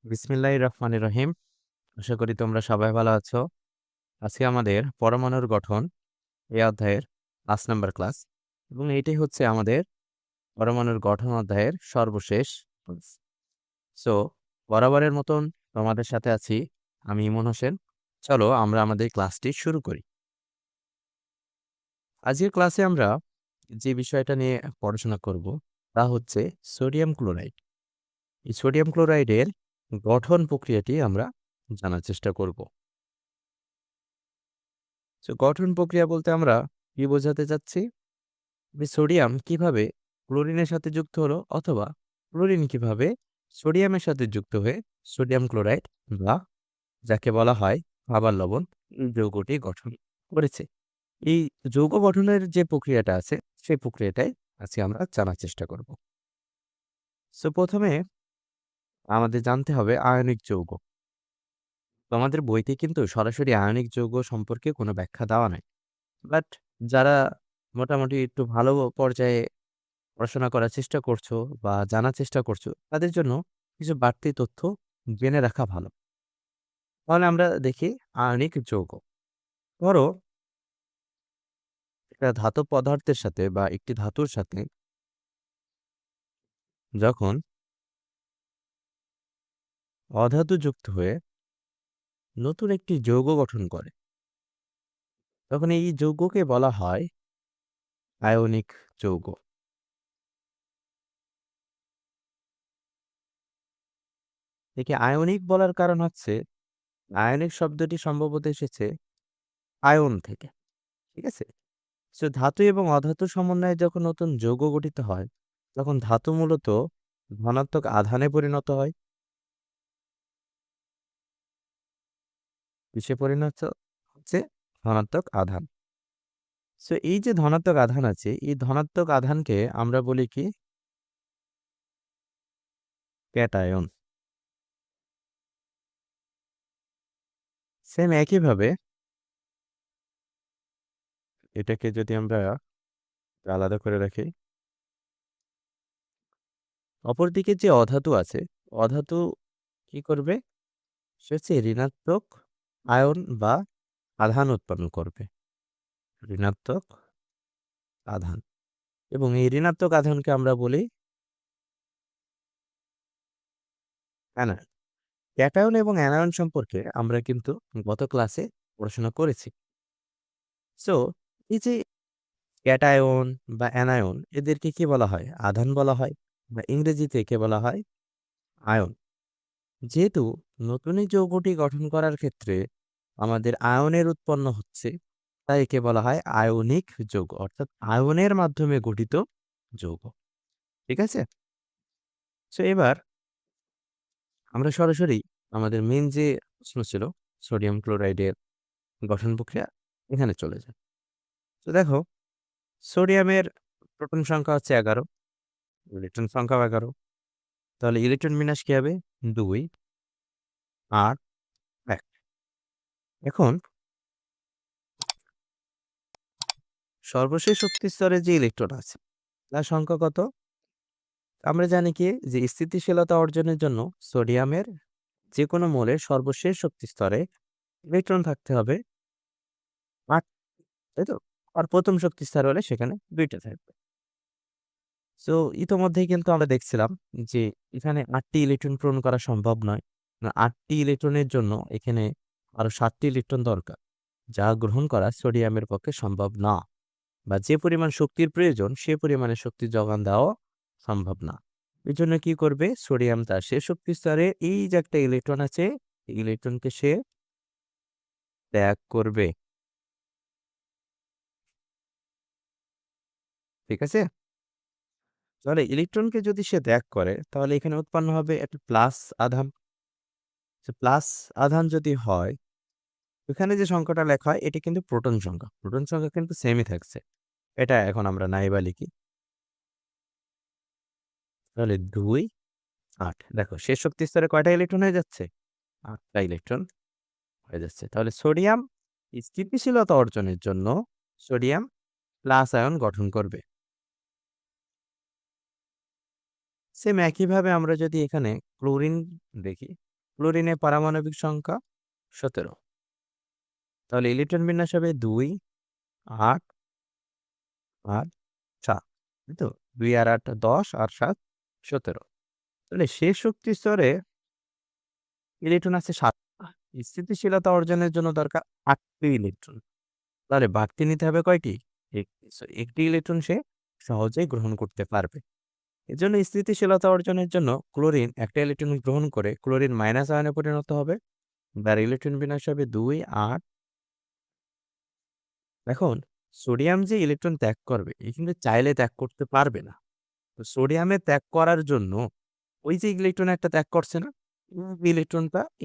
বিসমিল্লাহির রহমানির রহিম। আশা করি তোমরা সবাই ভালো আছো। আজকে আমাদের পরমাণুর গঠন এই অধ্যায়ের ৫ নাম্বার ক্লাস এবং এইটাই হচ্ছে আমাদের পরমাণুর গঠন অধ্যায়ের সর্বশেষ ক্লাস। সো বরাবরের মতন তোমাদের সাথে আছি আমি ইমন হোসেন। চলো আমরা আমাদের ক্লাসটি শুরু করি। আজকের ক্লাসে আমরা যে বিষয়টা নিয়ে পড়াশোনা করব তা হচ্ছে সোডিয়াম ক্লোরাইড। এই সোডিয়াম ক্লোরাইডের গঠন প্রক্রিয়াটি আমরা জানার চেষ্টা করব। গঠন প্রক্রিয়া বলতে আমরা কি বোঝাতে চাচ্ছি? সোডিয়াম কিভাবে ক্লোরিনের সাথে যুক্ত হলো অথবা ক্লোরিন কিভাবে সোডিয়ামের সাথে যুক্ত হয়ে সোডিয়াম ক্লোরাইড বা যাকে বলা হয় খাবার লবণ এই যৌগটি গঠন করেছে। এই যৌগ গঠনের যে প্রক্রিয়াটা আছে সেই প্রক্রিয়াটাই আজকে আমরা জানার চেষ্টা করব। প্রথমে আমাদের জানতে হবে আয়নিক যৌগ। তো আমাদের বইতে কিন্তু সরাসরি আয়নিক যৌগ সম্পর্কে কোনো ব্যাখ্যা দেওয়া নাই। বাট যারা মোটামুটি একটু ভালো পর্যায়ে পড়াশোনা করার চেষ্টা করছো বা জানার চেষ্টা করছো, তাদের জন্য কিছু বাড়তি তথ্য জেনে রাখা ভালো। তাহলে আমরা দেখি আয়নিক যৌগ। ধরো একটা ধাতব পদার্থের সাথে বা একটি ধাতুর সাথে যখন অধাতু যুক্ত হয়ে নতুন একটি যৌগ গঠন করে, তখন এই যৌগকে বলা হয় আয়নিক যৌগ। একে আয়নিক বলার কারণ হচ্ছে আয়নিক শব্দটি সম্ভবত এসেছে আয়ন থেকে। ঠিক আছে? ধাতু এবং অধাতু সমন্বয়ে যখন নতুন যৌগ গঠিত হয়, তখন ধাতু মূলত ধনাত্মক আধানে পরিণত হয়। কিসে পরিণত হচ্ছে? ধনাত্মক আধান। এই যে ধনাত্মক আধান আছে, এই ধনাত্মক আধানকে আমরা বলি কি? ক্যাটায়ন। সেম একইভাবে এটাকে যদি আমরা আলাদা করে রাখি, অপরদিকে যে অধাতু আছে, অধাতু কি করবে? সে হচ্ছে ঋণাত্মক আয়ন বা আধান উৎপন্ন করবে। ঋণাত্মক আধান। এবং এই ঋণাত্মক আধানকে আমরা বলি অ্যানায়ন। ক্যাটায়ন এবং অ্যানায়ন সম্পর্কে আমরা কিন্তু গত ক্লাসে পড়াশোনা করেছি। সো এই যে ক্যাটায়ন বা অ্যানায়ন এদেরকে কি বলা হয়? আধান বলা হয় বা ইংরেজিতে একে বলা হয় আয়ন। যেহেতু নতুন এই যৌগটি গঠন করার ক্ষেত্রে আমাদের আয়নের উৎপন্ন হচ্ছে, তাই একে বলা হয় আয়নিক যৌগ, অর্থাৎ আয়নের মাধ্যমে গঠিত যৌগ। ঠিক আছে? এবার আমরা সরাসরি আমাদের মেইন যে প্রশ্ন ছিল সোডিয়াম ক্লোরাইডের গঠন প্রক্রিয়া, এখানে চলে যায়। দেখো, সোডিয়ামের প্রোটন সংখ্যা হচ্ছে 11, ইলেকট্রন সংখ্যাও 11। তাহলে ইলেকট্রন বিন্যাস কি হবে? 2, 8, 1। এখন সর্বশেষ শক্তি স্তরে যে ইলেকট্রন আছে তার সংখ্যা কত? আমরা জানি কি যে স্থিতিশীলতা অর্জনের জন্য সোডিয়ামের যে কোনো মৌলের সর্বশেষ শক্তি স্তরে ইলেকট্রন থাকতে হবে 8, তাই তো? আর প্রথম শক্তি স্তর হলে সেখানে 2টা থাকবে। ইতোমধ্যেই কিন্তু আমরা দেখছিলাম যে এখানে 8টি ইলেকট্রন পূরণ করা সম্ভব নয়। 8টি ইলেকট্রনের জন্য এখানে আরো 7টি ইলেকট্রন দরকার, যা গ্রহণ করা সোডিয়ামের পক্ষে সম্ভব না, বা যে পরিমাণ শক্তির প্রয়োজন সে পরিমাণে শক্তি যোগান দেওয়া সম্ভব না। এই জন্য কি করবে? সোডিয়াম তার শেষ শক্তি স্তরে এই যে একটা ইলেকট্রন আছে, এই ইলেকট্রনকে সে ত্যাগ করবে। ঠিক আছে? তাহলে ইলেকট্রনকে যদি সে ত্যাগ করে তাহলে এখানে উৎপন্ন হবে একটা প্লাস আধান। প্লাস আধান যদি হয়, এখানে যে সংখ্যাটা লেখা হয় এটি কিন্তু প্রোটন সংখ্যা। প্রোটন সংখ্যা কিন্তু সেমই থাকছে। এটা এখন আমরা নাইবা লিখি। তাহলে 2, 8। দেখো শেষ শক্তি স্তরে কয়টা ইলেকট্রন হয়ে যাচ্ছে? 8টা ইলেকট্রন হয়ে যাচ্ছে। তাহলে সোডিয়াম স্থিতিশীলতা অর্জনের জন্য সোডিয়াম প্লাস আয়ন গঠন করবে। সেম একইভাবে আমরা যদি এখানে ক্লোরিন দেখি, ক্লোরিনের পারমাণবিক সংখ্যা 17। তাহলে ইলেকট্রন বিন্যাস হবে 2, 8 আর 7, তাই তো? 2 আর 8 10 আর 7 17। তাহলে শেষ শক্তি স্তরে ইলেকট্রন আছে 7টা। স্থিতিশীলতা অর্জনের জন্য দরকার 8টি ইলেকট্রন। তাহলে বাড়তি নিতে হবে কয়টি? একটি ইলেকট্রন সে সহজেই গ্রহণ করতে পারবে। এজন্য স্থিতিশীলতা অর্জনের জন্য ক্লোরিন একটা ইলেকট্রন গ্রহণ করে ক্লোরিন মাইনাস আয়নে পরিণত হবে। যার ইলেকট্রন বিন্যাস হবে 2, 8। এখন সোডিয়াম যে ইলেকট্রন ত্যাগ করবে এ কিন্তু চাইলে ত্যাগ করতে পারবে না। তো সোডিয়ামে ত্যাগ করার জন্য ওই যে ইলেকট্রন একটা ত্যাগ করছে না?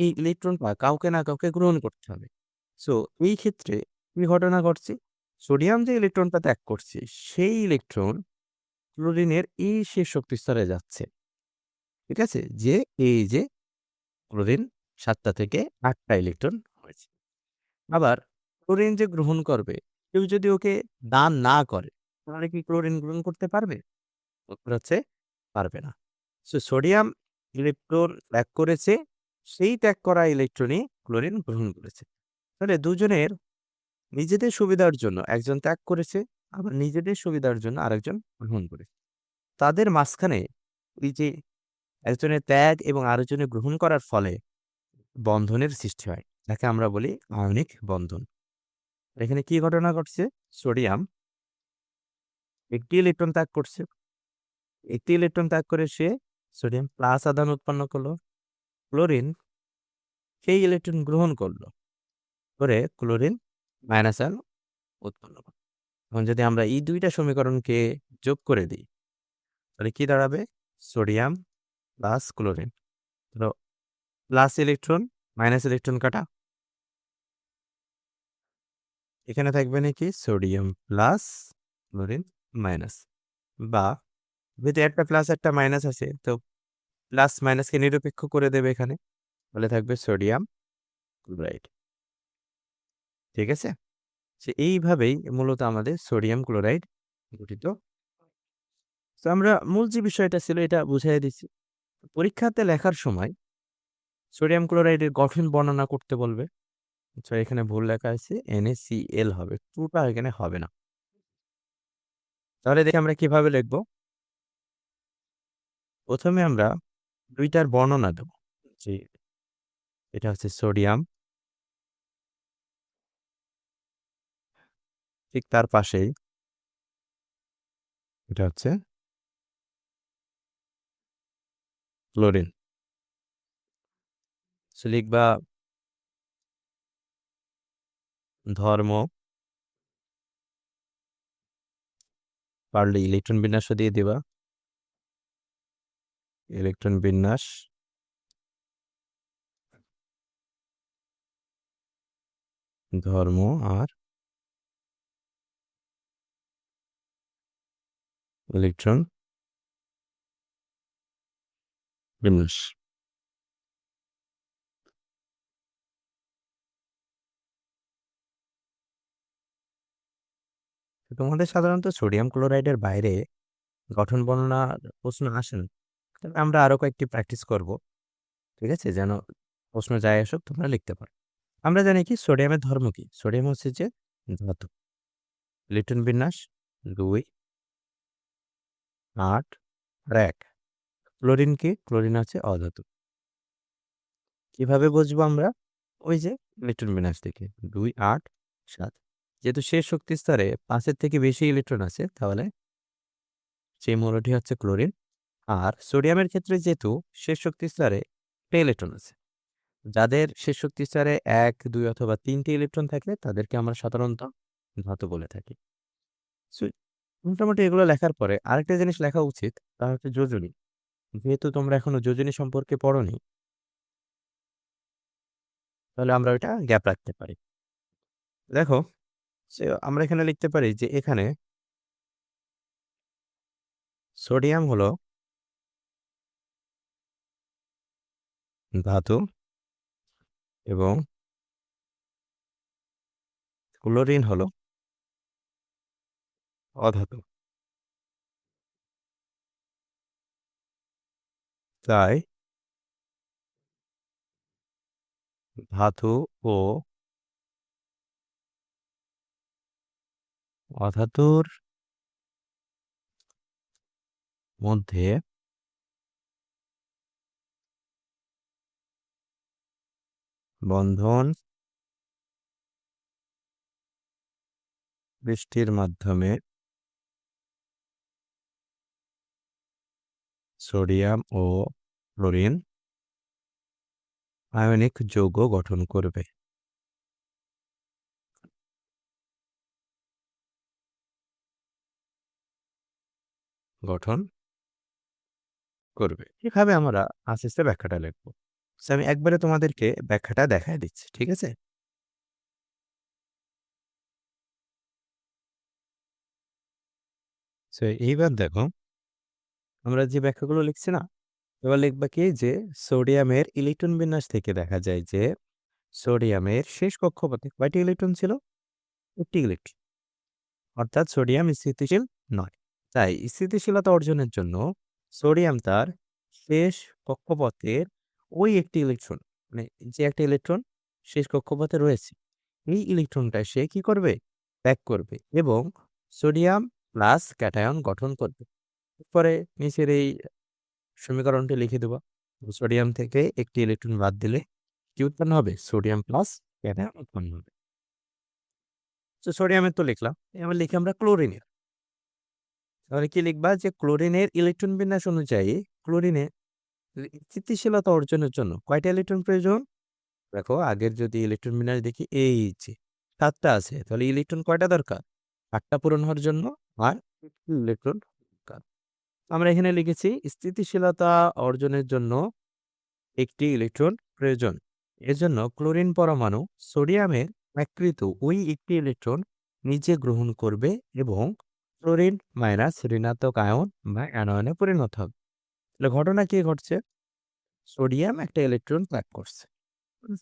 এই ইলেকট্রনটা কাউকে না কাউকে গ্রহণ করতে হবে। সো এই ক্ষেত্রে কি ঘটনা ঘটছে? সোডিয়াম যে ইলেকট্রনটা ত্যাগ করছে সেই ইলেকট্রন ক্লোরিনের এই শেষ শক্তি স্তরে যাচ্ছে। ঠিক আছে? এই যে ক্লোরিন 7টা থেকে 8টা ইলেকট্রন হয়েছে। আবার ক্লোরিন যে গ্রহণ করবে, কেউ যদি ওকে দান না করে, তাহলে কি ক্লোরিন গ্রহণ করতে পারবে? উত্তর হচ্ছে পারবে না। সোডিয়াম ইলেকট্রন ত্যাগ করেছে, সেই ত্যাগ করা ইলেকট্রনই ক্লোরিন গ্রহণ করেছে। তাহলে দুজনের নিজেদের সুবিধার জন্য একজন ত্যাগ করেছে, আবার নিজেদের সুবিধার জন্য আরেকজন গ্রহণ করেছে। তাদের মাঝখানে এই যে একজনের ত্যাগ এবং আরেকজনের গ্রহণ করার ফলে বন্ধনের সৃষ্টি হয়। যাকে আমরা বলি আয়নিক বন্ধন। এখানে কি ঘটনা ঘটছে? সোডিয়াম একটি ইলেকট্রন ত্যাগ করছে। একটি ইলেকট্রন ত্যাগ করে সে সোডিয়াম প্লাস আধান উৎপন্ন করলো। ক্লোরিন সেই ইলেকট্রন গ্রহণ করলো, করে ক্লোরিন মাইনাস আয়ন উৎপন্ন করলো। এখন যদি আমরা এই 2টা সমীকরণকে যোগ করে দিই, তাহলে কি দাঁড়াবে? Sodium plus chlorine. তো প্লাস ইলেকট্রন মাইনাস ইলেকট্রন কাটা। এখানে থাকবে নাকি সোডিয়াম প্লাস ক্লোরিন মাইনাস, বা যেহেতু একটা প্লাস একটা মাইনাস আছে তো প্লাস মাইনাসকে নিরপেক্ষ করে দেবে এখানে, তাহলে থাকবে সোডিয়াম ক্লোরাইড। ঠিক আছে? এইভাবেই মূলত আমাদের সোডিয়াম ক্লোরাইড গঠিত। তো আমরা মূল যে বিষয়টা ছিল এটা বুঝাই দিচ্ছি। পরীক্ষাতে লেখার সময় সোডিয়াম ক্লোরাইডের গঠন বর্ণনা করতে বলবে। আচ্ছা, এখানে ভুল লেখা আছে NaCl হবে, 2 টা এখানে হবে না। তাহলে দেখি আমরা কিভাবে লিখব। প্রথমে আমরা 2টার বর্ণনা দেব, যে এটা হচ্ছে সোডিয়াম, ঠিক তার পাশেই এটা হচ্ছে ক্লোরিন। লিখবা ধর্ম, পারলে ইলেকট্রন বিন্যাসও দিয়ে দিবা। ইলেকট্রন বিন্যাস, ধর্ম আর ইলেকট্রন বিন্যাস। তোমাদের সাধারণত সোডিয়াম ক্লোরাইডের বাইরে গঠন বর্ণনার প্রশ্ন আসে না। তবে আমরা আরো কয়েকটি প্র্যাকটিস করব। ঠিক আছে? যেন প্রশ্ন যাই আসুক তোমরা লিখতে পারো। আমরা জানি কি সোডিয়ামের ধর্ম কি? সোডিয়াম হচ্ছে যে ধাতু। ইলেকট্রন বিন্যাস 2, 8 আর 1। ক্লোরিন কি? ক্লোরিন হচ্ছে অধাতু। কিভাবে বুঝবো আমরা? ওই যে ইলেকট্রন বিন্যাস থেকে 2, 8, 7। যেহেতু শেষ শক্তি স্তরে 5 এর থেকে বেশি ইলেকট্রন আছে, তাহলে সেই মৌলটি হচ্ছে ক্লোরিন। আর সোডিয়ামের ক্ষেত্রে যেহেতু শেষ শক্তি স্তরে 1টা ইলেকট্রন আছে, যাদের শেষ শক্তি স্তরে 1, 2 অথবা 3টে ইলেকট্রন থাকে তাদেরকে আমরা সাধারণত ধাতু বলে থাকি। সো মোটামুটি এগুলো লেখার পরে আরেকটা জিনিস লেখা উচিত, তা হচ্ছে যোজনী। যেহেতু তোমরা এখনো যোজনী সম্পর্কে পড়োনি, তাহলে আমরা ওইটা গ্যাপ রাখতে পারি। দেখো, আমরা এখানে লিখতে পারি যে এখানে সোডিয়াম হলো ধাতু এবং ক্লোরিন হলো অধাতু। তাই ধাতু ও অধাতুর মধ্যে বন্ধন সৃষ্টির মাধ্যমে সোডিয়াম ও ক্লোরিন আয়নিক যৌগ গঠন করবে। গঠন করবে। এভাবে আমরা আস্তে, আস্তে ব্যাখ্যাটা লিখব। সো আমি একবারে তোমাদেরকে ব্যাখ্যাটা দেখায় দিচ্ছি। ঠিক আছে? সো এইবার দেখো, আমরা যে ব্যাখ্যাগুলো লিখছি না? এবার লিখবা কি যে সোডিয়ামের ইলেকট্রন বিন্যাস থেকে দেখা যায় যে সোডিয়ামের শেষ কক্ষপথে কয়টি ইলেকট্রন ছিল? 1টি ইলেকট্রন। অর্থাৎ সোডিয়াম স্থিতিশীল নয়। তাই স্থিতিশীলতা অর্জনের জন্য সোডিয়াম তার শেষ কক্ষপথের ওই একটি ইলেকট্রন, মানে যে একটা ইলেকট্রন শেষ কক্ষপথে রয়েছে, এই ইলেকট্রনটা সে কি করবে? ত্যাগ করবে এবং সোডিয়াম প্লাস ক্যাটায়ন গঠন করবে। পরে নিচের এই সমীকরণটি লিখে দেব। সোডিয়াম থেকে একটি ইলেকট্রন বাদ দিলে কি উৎপন্ন হবে? সোডিয়াম প্লাস ক্যাটায়ন উৎপন্ন হবে। তো সোডিয়ামের তো লিখলাম, এবার লিখি আমরা ক্লোরিনের। তাহলে কি লিখবা যে ক্লোরিনের ইলেকট্রন বিন্যাস অনুযায়ী ক্লোরিনের স্থিতিশীলতা অর্জনের জন্য কয়টা ইলেকট্রন প্রয়োজন? দেখো আগের যদি ইলেকট্রন বিন্যাস দেখি এই যে 7টা আছে, তাহলে ইলেকট্রন কয়টা দরকার? 8টা পূরণ হওয়ার জন্য আর ইলেকট্রন দরকার। আমরা এখানে লিখেছি স্থিতিশীলতা অর্জনের জন্য একটি ইলেকট্রন প্রয়োজন। এজন্য ক্লোরিন পরমাণু সোডিয়ামের একৃত ওই একটি ইলেকট্রন নিজে গ্রহণ করবে এবং ক্লোরিন মাইনাস ঋণাত্মক আয়ন বা অ্যানায়নে পরিণত হবে। তাহলে ঘটনা কি ঘটছে? সোডিয়াম একটা ইলেকট্রন ত্যাগ করছে,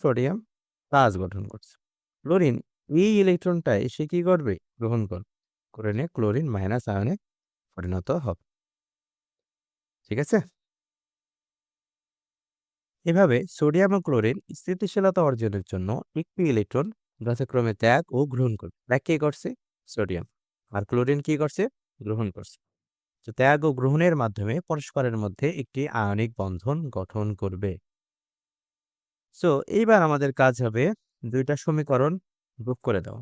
সোডিয়াম প্লাস গঠন করছে। ক্লোরিন এই ইলেকট্রনটাই সে কি করবে? গ্রহণ করবে, করে নিয়ে ক্লোরিন মাইনাস আয়নে পরিণত হবে। ঠিক আছে? এভাবে সোডিয়াম ও ক্লোরিন স্থিতিশীলতা অর্জনের জন্য একটি ইলেকট্রন যথাক্রমে ত্যাগ ও গ্রহণ করবে। ত্যাগ কে করছে? সোডিয়াম। আর ক্লোরিন কি করছে? গ্রহণ করছে। তো ত্যাগ ও গ্রহণের মাধ্যমে পরস্পরের মধ্যে একটি আয়নিক বন্ধন গঠন করবে। সো এইবার আমাদের কাজ হবে দুইটা সমীকরণ যোগ করে দাও।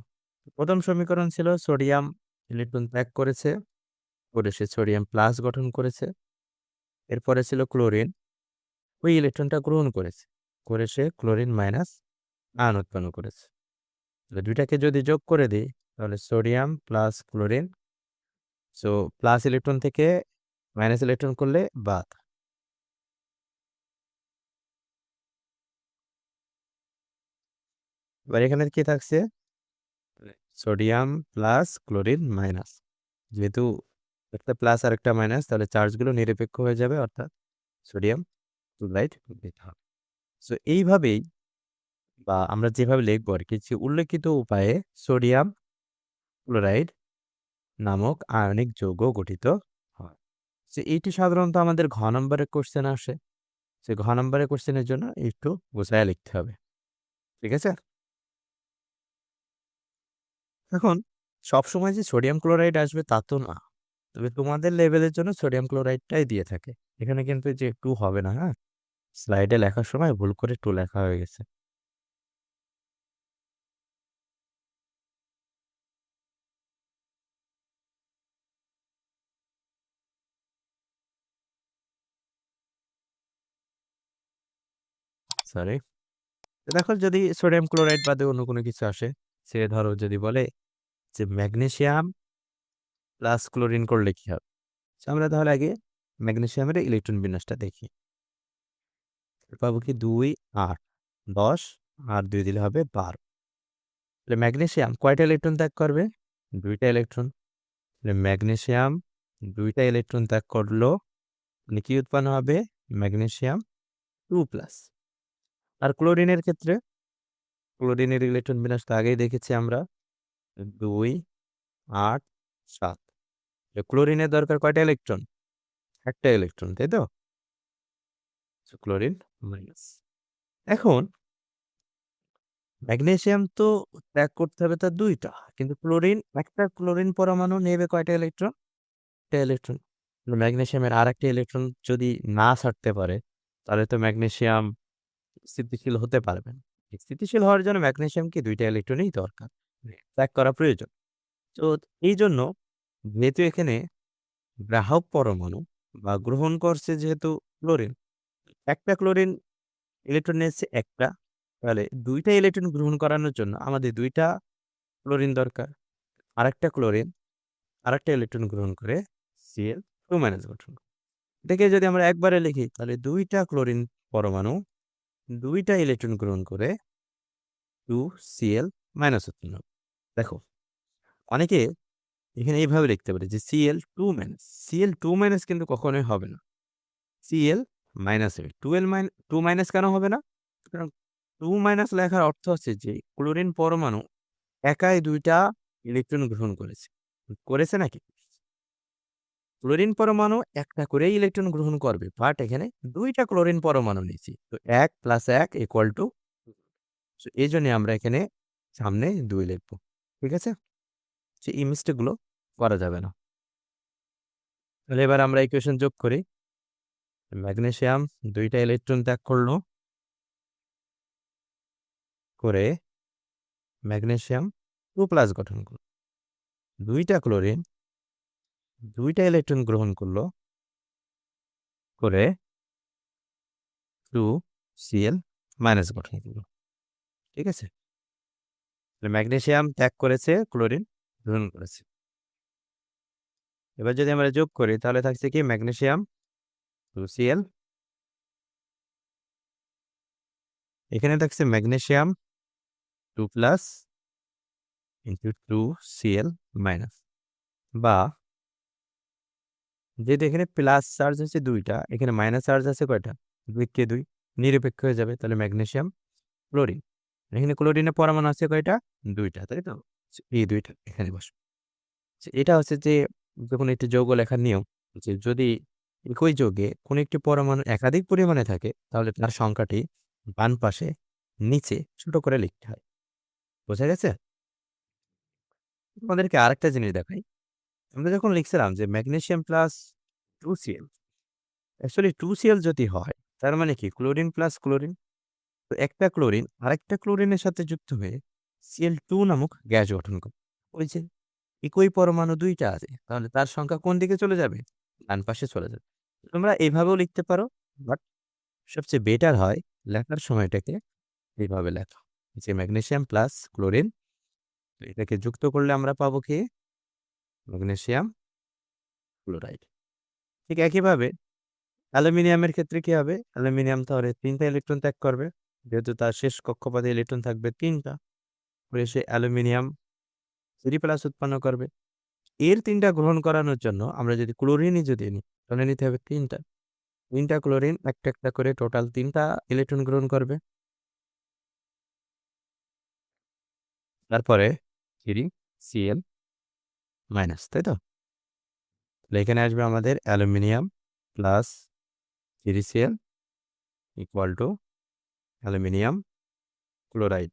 প্রথম সমীকরণ ছিল সোডিয়াম ইলেকট্রন ত্যাগ করেছে, করে সে সোডিয়াম প্লাস গঠন করেছে। এরপরে ছিল ক্লোরিন, ওই ইলেকট্রনটা গ্রহণ করেছে, করে সে ক্লোরিন মাইনাস আয়ন উৎপন্ন করেছে। তাহলে দুইটাকে যদি যোগ করে দিই তাহলে sodium plus chlorine, so plus electron থেকে মাইনাস ইলেকট্রন করলে বাদ। এবার এখানে কি থাকছে? সোডিয়াম প্লাস ক্লোরিন মাইনাস, যেহেতু একটা প্লাস আর একটা মাইনাস, তাহলে চার্জগুলো নিরপেক্ষ হয়ে যাবে, অর্থাৎ সোডিয়াম ক্লোরাইড দিতে হবে। সো এইভাবেই বা আমরা যেভাবে লিখবো আর কি, যে উল্লেখিত উপায়ে সোডিয়াম ক্লোরাইড নামক আয়নিক যৌগ গঠিত হয়। যে এইটি সাধারণত আমাদের ঘ নম্বরের কোশ্চেন আসে। সে ঘ নম্বরের কোশ্চেনের জন্য একটু গোছায়া লিখতে হবে। ঠিক আছে? এখন সবসময় যে সোডিয়াম ক্লোরাইড আসবে তা তো না। তবে তোমাদের লেভেলের জন্য সোডিয়াম ক্লোরাইডটাই দিয়ে থাকে। এখানে কিন্তু যে একটু হবে না, হ্যাঁ? স্লাইডে লেখার সময় ভুল করে 2 লেখা হয়ে গেছে। সরি। দেখো যদি সোডিয়াম ক্লোরাইড বাদে অন্য কোনো কিছু আসে, সে ধরো যদি বলে যে ম্যাগনেসিয়াম প্লাস ক্লোরিন করলে কি হবে? So আমরা তাহলে আগে ম্যাগনেসিয়ামের ইলেকট্রন বিন্যাসটা দেখি। পাবো কি 2, 8, 10 আর 2 দিলে হবে 12। তাহলে ম্যাগনেসিয়াম কয়টা ইলেকট্রন ত্যাগ করবে? 2টা ইলেকট্রন। তাহলে ম্যাগনেসিয়াম 2টা ইলেকট্রন ত্যাগ করলো, মানে কি উৎপন্ন হবে? Magnesium 2 plus. আর ক্লোরিনের ক্ষেত্রে ক্লোরিনের ইলেকট্রন বিন্যাস তো আগেই দেখেছি আমরা, 2, 8, 7। ক্লোরিনের দরকার কয়টা ইলেকট্রন? একটা ইলেকট্রন, তাই তো? Chlorine minus. এখন ম্যাগনেসিয়াম তো ত্যাগ করতে হবে তার ২ টা। কিন্তু একটা ক্লোরিন পরমাণু নেবে কয়টা ইলেকট্রন? ১ টা ইলেকট্রন। ম্যাগনেসিয়ামের আরেকটা ইলেকট্রন যদি না ছাড়তে পারে, তাহলে তো ম্যাগনেসিয়াম স্থিতিশীল হতে পারবে না। স্থিতিশীল হওয়ার জন্য ম্যাগনেসিয়ামকে ২ টা ইলেকট্রনই দরকার। ত্যাগ করা প্রয়োজন। তো এইজন্য যেহেতু এখানে গ্রাহক পরমাণু বা গ্রহণ করছে যেহেতু ক্লোরিন, একটা ক্লোরিন ইলেকট্রন নিয়েছে একটা, তাহলে ২ টা ইলেকট্রন গ্রহণ করানোর জন্য আমাদের ২ টা ক্লোরিন দরকার। আরেকটা ক্লোরিন আরেকটা ইলেকট্রন গ্রহণ করে Cl2- গঠন করে। এটাকে যদি আমরা একবারে লিখি তাহলে ২ টা ক্লোরিন পরমাণু ২ টা ইলেকট্রন গ্রহণ করে 2Cl- উৎপন্ন হবে। দেখো, অনেকে এখানে এইভাবে লিখতে পারে যে Cl2- কিন্তু কখনোই হবে না। Cl হবে। 2 কেন হবে না? কারণ 2- লেখার অর্থ হচ্ছে যে ক্লোরিন পরমাণু একাই ২ টা ইলেকট্রন গ্রহণ করেছে। করেছে নাকি? ক্লোরিন পরমাণু একটা করেই ইলেকট্রন গ্রহণ করবে। বাট এখানে ২ টা ক্লোরিন পরমাণু নিয়েছি। তো ১ + ১ = 2। সো এইজন্যে আমরা এখানে সামনে ২ লিখব। ঠিক আছে? সো এই মিস্টেক গুলো করা যাবে না। তাহলে এবার আমরা ইকুয়েশন যোগ করি। ম্যাগনেসিয়াম ২ টা ইলেকট্রন ত্যাগ করলো। করে ম্যাগনেসিয়াম 2+ গঠন করল। ২ টা ক্লোরিন ২ টা ইলেকট্রন গ্রহণ করলো। করে 2Cl- গঠন করল। ঠিক আছে? তাহলে ম্যাগনেসিয়াম ত্যাগ করেছে, ক্লোরিন গ্রহণ করেছে। এবার যদি আমরা যোগ করি তাহলে থাকছে কি ম্যাগনেসিয়াম 2Cl, এখানে থাকছে ম্যাগনেসিয়াম 2+ ইনটু 2Cl-, বা যেহেতু এখানে প্লাস চার্জ হচ্ছে ২ টা, এখানে মাইনাস চার্জ আছে কয়টা? ২ কে ২ নিরপেক্ষ হয়ে যাবে। তাহলে ম্যাগনেসিয়াম ক্লোরিন। এখানে ক্লোরিনের পরমাণু আছে কয়টা? ২ টা, তাই তো? এই ২ টা এখানে বসবে। এটা হচ্ছে যে যখন একটি যৌগ লেখার নিয়ম, যে যদি একই যৌগে কোনো একটি পরমাণু একাধিক পরিমাণে থাকে তাহলে তার সংখ্যাটি বাম পাশে নিচে ছোট করে লিখতে হয়। বোঝা গেছে? তোমাদেরকে আরেকটা জিনিস দেখাই। আমরা যখন লিখছিলাম যে magnesium plus 2Cl, actually 2Cl যদি হয় তার মানে কি ক্লোরিন প্লাস ক্লোরিন। তো একটা ক্লোরিন আরেকটা ক্লোরিনের সাথে যুক্ত হয়ে Cl2 নামক গ্যাস গঠন করে। ওই যে একই পরমাণু ২ টা আছে, তাহলে তার সংখ্যা কোন দিকে চলে যাবে? ডান পাশে চলে যাবে। তোমরা এভাবেও লিখতে পারো, বাট সবচেয়ে বেটার হয় লেখার সময়টাকে এইভাবে লেখা, যে ম্যাগনেসিয়াম প্লাস ক্লোরিন, এটাকে যুক্ত করলে আমরা পাবো কি ম্যাগনেসিয়াম ক্লোরাইড। ঠিক একইভাবে অ্যালুমিনিয়ামের ক্ষেত্রে কি হবে? অ্যালুমিনিয়াম তাহলে ৩ টা ইলেকট্রন ত্যাগ করবে। যেহেতু তার শেষ কক্ষপথে ইলেকট্রন থাকবে ৩ টা। পরে সে অ্যালুমিনিয়াম 3+ উৎপন্ন করবে। এর ৩ টা গ্রহণ করানোর জন্য আমরা যদি ক্লোরিনই যদি নিই, তাহলে নিতে হবে ৩ টা। ৩ টা ক্লোরিন একটা করে টোটাল ৩ টা ইলেকট্রন গ্রহণ করবে। তারপরে 3Cl-, তাই তো? তাহলে এখানে আসবে আমাদের aluminium plus 3Cl = aluminium chloride.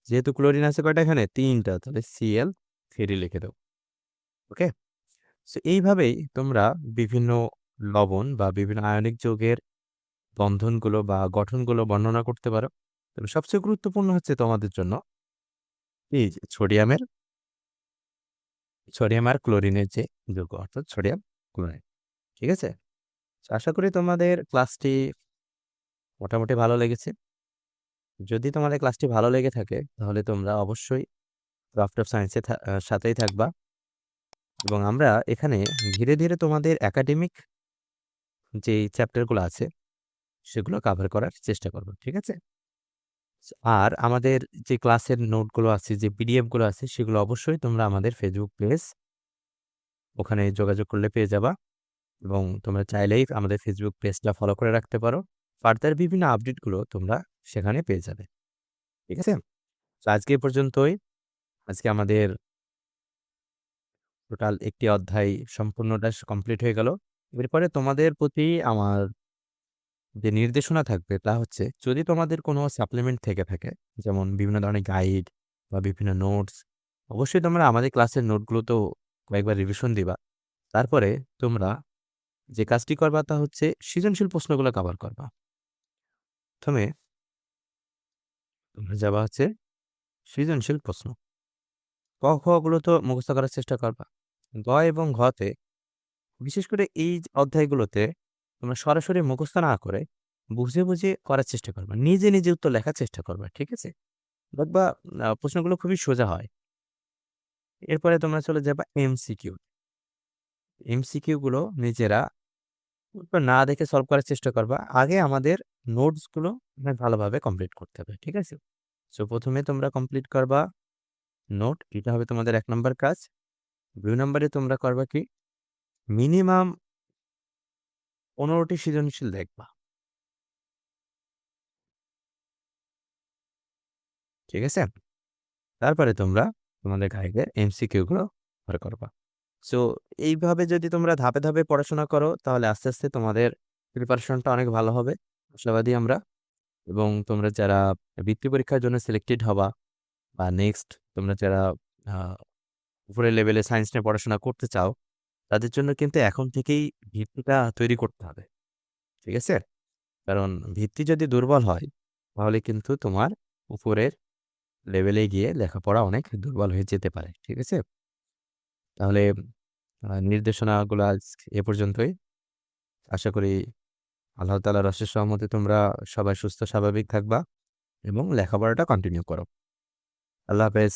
যেহেতু ক্লোরিন আছে কয়টা এখানে? ৩ টা, তাহলে Cl3 লিখে দাও। ওকে? সো এইভাবেই তোমরা বিভিন্ন লবণ বা বিভিন্ন আয়নিক যৌগের বন্ধনগুলো বা গঠনগুলো বর্ণনা করতে পারো। তবে সবচেয়ে গুরুত্বপূর্ণ হচ্ছে তোমাদের জন্য এই যে সোডিয়াম আর ক্লোরিনের যে যৌগ, অর্থাৎ সোডিয়াম ক্লোরাইড। ঠিক আছে? তো আশা করি তোমাদের ক্লাসটি মোটামুটি ভালো লেগেছে। যদি তোমাদের ক্লাসটি ভালো লেগে থাকে তাহলে তোমরা অবশ্যই ক্রাফট অফ সায়েন্সের সাথেই থাকবা, এবং আমরা এখানে ধীরে ধীরে তোমাদের একাডেমিক যেই চ্যাপ্টারগুলো আছে সেগুলো কভার করার চেষ্টা করব। ঠিক আছে? আর আমাদের যে ক্লাসের নোটগুলো আছে, যে পিডিএফ গুলো আছে, সেগুলো অবশ্যই তোমরা আমাদের ফেসবুক পেজ, ওখানে যোগাযোগ করলে পেয়ে যাবা, এবং তোমরা চাইলেই আমাদের ফেসবুক পেজটা ফলো করে রাখতে পারো। ফার্দার বিভিন্ন আপডেটগুলো তোমরা সেখানে পেয়ে যাবে। ঠিক আছে? তো আজকে এ পর্যন্তই। আজকে আমাদের টোটাল একটি অধ্যায় সম্পূর্ণটা কমপ্লিট হয়ে গেল। এরপরে তোমাদের প্রতি আমার যে নির্দেশনা থাকবে তা হচ্ছে যদি তোমাদের কোনো সাপ্লিমেন্ট থেকে থাকে, যেমন বিভিন্ন ধরনের গাইড বা বিভিন্ন নোটস, অবশ্যই তোমরা আমাদের ক্লাসের নোটগুলোতেও কয়েকবার রিভিশন দিবা। তারপরে তোমরা যে কাজটি করবা তা হচ্ছে সৃজনশীল প্রশ্নগুলো কভার করবা। প্রথমে তোমরা যাবা হচ্ছে সৃজনশীল প্রশ্ন। ক, খ গুলো তো মুখস্থ করার চেষ্টা করবা। গ এবং ঘতে বিশেষ করে এই অধ্যায়গুলোতে তোমরা সরাসরি মুখস্থ না করে বুঝে, বুঝে করার চেষ্টা করবা। নিজে, নিজে উত্তর লেখার চেষ্টা করবা। ঠিক আছে? দেখবা প্রশ্নগুলো খুবই সোজা হয়। এরপরে তোমরা চলে যাবা এমসিকিউ। এমসিকিউ গুলো নিজেরা উত্তর না দেখে সলভ করার চেষ্টা করবা। আগে আমাদের নোটস গুলো অনেক ভালোভাবে কমপ্লিট করতে হবে। ঠিক আছে? সো ১ম এ তোমরা কমপ্লিট করবা নোট। এটা হবে তোমাদের ১ নাম্বার কাজ। ২ নাম্বারে তোমরা করবা কি? মিনিমাম ১৫ টি সৃজনশীল দেখবা। ঠিক আছে? তারপরে তোমরা তোমাদের গাইডের এমসিকিউ গুলো বের করবা। সো এইভাবে যদি তোমরা ধাপে, ধাপে পড়াশোনা করো তাহলে আস্তে, আস্তে তোমাদের প্রিপারেশনটা অনেক ভালো হবে। আশাবাদী আমরা। এবং তোমরা যারা বৃত্তি পরীক্ষার জন্য সিলেক্টেড হবা বা নেক্সট তোমরা যারা আ উপরের লেভেলে সায়েন্স নিয়ে পড়াশোনা করতে চাও, তাদের জন্য কিন্তু এখন থেকেই ভিত্তিটা তৈরি করতে হবে। ঠিক আছে? কারণ ভিত্তি যদি দুর্বল হয়, তাহলে কিন্তু তোমার উপরের লেভেলে গিয়ে লেখাপড়া অনেক দুর্বল হয়ে যেতে পারে। ঠিক আছে? তাহলে নির্দেশনাগুলো আজ এ পর্যন্তই। আশা করি আল্লাহ তাআলার অশেষ রহমতে তোমরা সবাই সুস্থ স্বাভাবিক থাকবা এবং লেখাপড়াটা কন্টিনিউ করো। আল্লাহ হাফেজ।